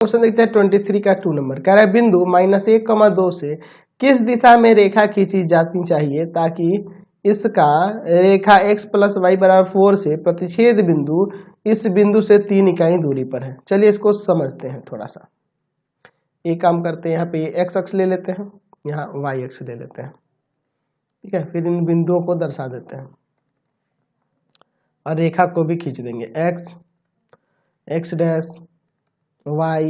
Question देखते हैं 23 का 2 नंबर। कह रहा है बिंदु -1,2 से किस दिशा में रेखा खींची जाती चाहिए ताकि इसका रेखा x + y = 4 से प्रतिच्छेद बिंदु इस बिंदु से 3 इकाई दूरी पर है। चलिए इसको समझते हैं थोड़ा सा। एक काम करते हैं, यहाँ पे x अक्ष ले लेते हैं, यहाँ y अक्ष ले लेते हैं, ठीक है। फिर इन बिंदुओं को दर्शा देते हैं और रेखा को भी खींच देंगे, x डैश y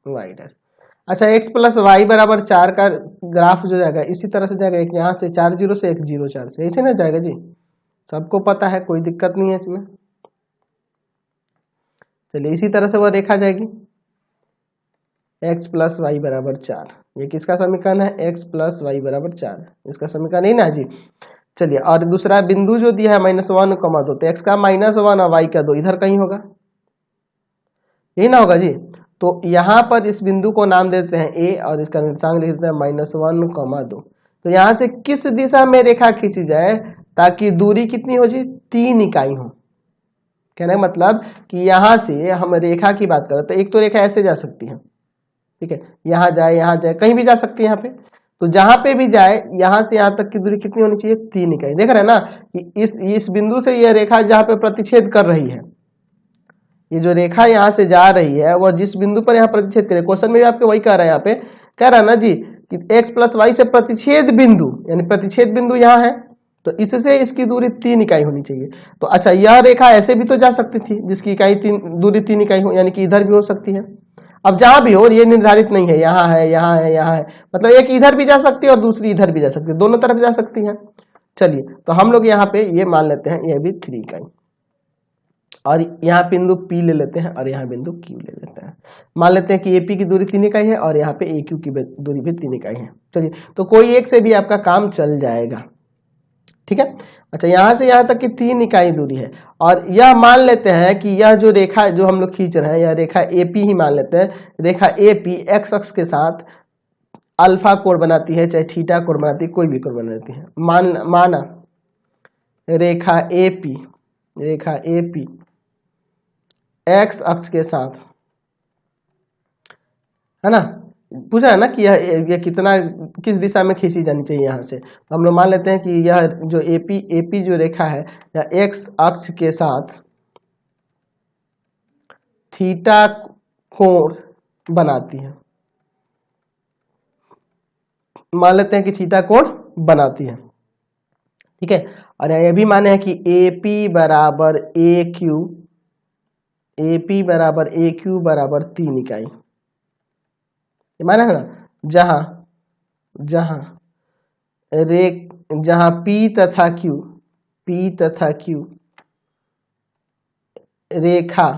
डैश। अच्छा, x + y = 4 का ग्राफ जो जाएगा इसी तरह से जाएगा, एक यहाँ से 4 0 से, एक 0 4 से, ऐसे ना जाएगा जी। सबको पता है, कोई दिक्कत नहीं है इसमें। चलिए इसी तरह से वह रेखा जाएगी x + y = 4। ये किसका समीकरण है? x + y = 4, इसका समीकरण नहीं ना जी। चलिए, और दूसरा बिंदु जो दिया है -1,2, तो x का -1 और y का 2 इधर कहीं होगा, यही ना होगा जी। तो यहाँ पर इस बिंदु को नाम देते हैं a और इसका निर्देशांक लिख देते हैं -1,2। तो यहाँ से किस दिशा में रेखा खींची जाए ताकि दूरी कितनी हो जी? 3 इकाई हो। कहने का मतलब कि यहाँ से हम रेखा की बात करें तो एक तो रेखा ऐसे जा सकती है, ठीक है, यहाँ जाए, कहीं भी जा सकती है यहाँ पे। तो जहां पे भी जाए यहाँ से यहाँ तक की दूरी कितनी होनी चाहिए? 3 इकाई। देख रहे हैं ना कि इस बिंदु से यह रेखा जहाँ पे प्रतिच्छेद कर रही है, ये जो रेखा यहाँ से जा रही है वह जिस बिंदु पर यहाँ प्रतिच्छेद करे, क्वेश्चन में भी आपको वही कह रहा है, यहाँ पे कह रहा है ना जी कि x + y से प्रतिच्छेद बिंदु, यानी प्रतिच्छेद बिंदु यहाँ है, तो इससे इसकी दूरी 3 इकाई होनी चाहिए। तो अच्छा, यह रेखा ऐसे भी तो जा सकती थी जिसकी दूरी 3 इकाई हो, यानी कि इधर भी हो सकती है। अब जहां भी हो ये निर्धारित नहीं है, यहाँ है, यहाँ है, यहाँ है, मतलब एक इधर भी जा सकती है और दूसरी इधर भी जा सकती है, दोनों तरफ जा सकती है। चलिए, तो हम लोग यहाँ पे ये मान लेते हैं, यह भी 3 इकाई, और यहाँ बिंदु P ले लेते हैं और यहाँ बिंदु Q ले लेते हैं। मान लेते हैं कि AP की दूरी 3 इकाई है और यहाँ पे AQ की दूरी भी 3 इकाई है। चलिए, तो कोई एक से भी आपका काम चल जाएगा, ठीक है। अच्छा, यहाँ से यहाँ तक की 3 इकाई दूरी है, और यह मान लेते हैं कि यह जो रेखा जो हम लोग खींच रहे हैं, यह रेखा AP ही मान लेते हैं। रेखा AP x अक्ष के साथ अल्फा कोण बनाती है, चाहे थीटा कोण बनाती है, कोई भी कोण बनाती है। माना रेखा AP x अक्ष के साथ, है ना, पूछा है ना कि यह कितना किस दिशा में खींची जानी चाहिए यहाँ से। तो हम लोग मान लेते हैं कि यह जो AP जो रेखा है यह x अक्ष के साथ थीटा कोण बनाती है, मान लेते हैं कि थीटा कोण बनाती है, ठीक है। और यह भी माने है कि AP = AQ 3 इकाई, माना है ना। जहां P तथा Q रेखा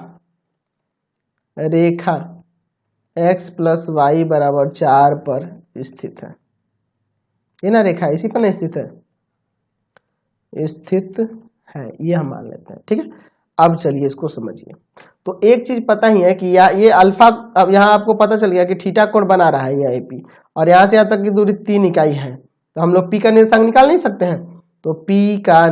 x + y = 4 पर स्थित है, ये ना रेखा इसी पर स्थित है, ये हम मान लेते हैं, ठीक है। अब चलिए इसको समझिए। तो एक चीज पता ही है कि ये अल्फा, अब यहाँ आपको पता चल गया कि थीटा कोण बना रहा है यह AP, और यहाँ से यहाँ तक की दूरी 3 इकाई है। तो हम लोग P का निर्देशांक निकाल नहीं सकते हैं, तो P का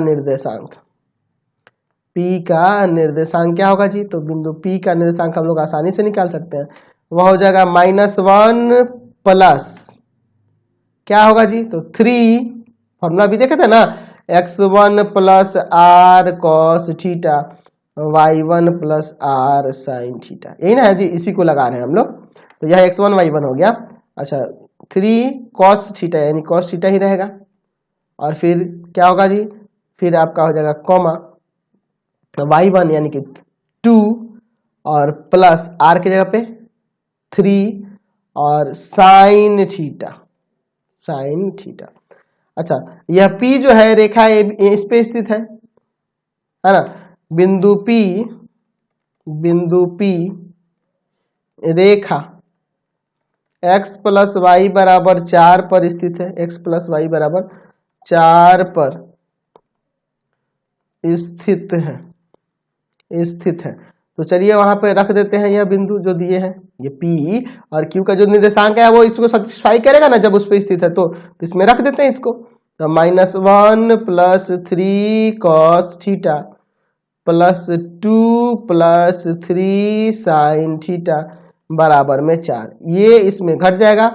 निर्देशांक क्या होगा जी? तो बिंदु P का निर्देशांक हम लोग आसानी से निकाल सकते हैं, वह हो जाएगा -1 प्लस क्या होगा जी? तो 3, फॉर्मूला भी देखे थे ना, x1 + r cos theta, y1 + r sin theta, यही ना है जी, इसी को लगा रहे हैं हम लोग। तो यह x1 y1 हो गया। अच्छा, 3 cos थीटा, यानी cos थीटा ही रहेगा, और फिर क्या होगा जी? फिर आपका हो जाएगा कॉमा y1 यानी कि 2 और प्लस r की जगह पे 3 और sin थीटा। अच्छा, यह P जो है रेखा इस पे स्थित है ना। बिंदु P रेखा x + y = 4 पर स्थित है, x + y = 4 पर स्थित है। तो चलिए वहां पे रख देते हैं यह बिंदु जो दिए हैं, ये P और Q का जो निर्देशांक है वो इसको सेटिस्फाई करेगा ना जब उस पे स्थित है, तो इसमें रख देते हैं इसको। तो -1 + 3 cos थीटा +2 + 3 sin थीटा बराबर में 4। ये इसमें घट जाएगा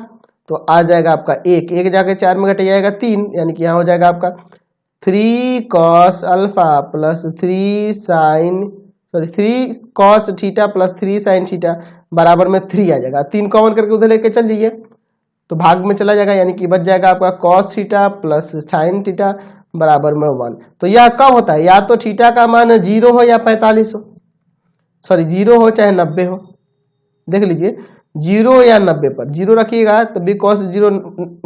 तो आ जाएगा आपका 1, 1 जाके 4 में घट जाएगा 3, यानी कि यहाँ हो जाएगा आपका 3 cos alpha plus 3 cos theta plus 3 sin theta बराबर में 3 आ जाएगा। 3 कॉमन करके उधर लेके चल जाइए तो भाग में चला जाएगा, यानी कि बच जाएगा आपका cos theta plus sin theta बराबर में 1। तो यह कब होता है, या तो थीटा का मान 0 हो या 45 हो, सॉरी 0 हो चाहे 90 हो। देख लीजिए 0 या 90 पर 0 रखिएगा तो भी cos 0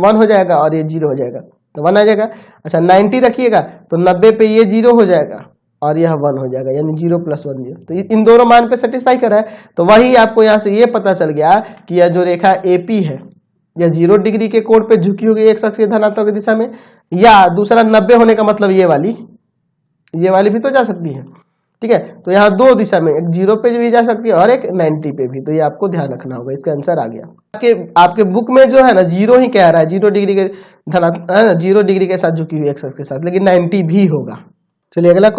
1 हो जाएगा और ये 0 हो जाएगा तो 1 आ जाएगा। अच्छा 90 रखिएगा तो 90 पे ये 0 हो जाएगा और यह 1 हो जाएगा, यानी 0 + 1 0। तो इन दोनों मान पे सेटिस्फाई कर रहा है। तो वही आपको यहाँ से ये पता चल गया कि यह जो रेखा AP है यह 0 डिग्री के कोण पे झुकी होगी एक शख्स के धनात्मक दिशा में, या दूसरा 90 होने का मतलब ये वाली भी तो जा सकती है, ठीक है। तो यहाँ दो दिशा में, एक 0 पे भी जा सकती है और एक 90 पे भी, तो ये आपको ध्यान रखना होगा। इसका आंसर आ गया। आपके बुक में जो है ना 0 ही कह रहा है, 0 डिग्री के 0 डिग्री के साथ झुकी हुई एक शख्स के साथ, लेकिन 90 भी होगा। चलिए अगला क्वेश्चन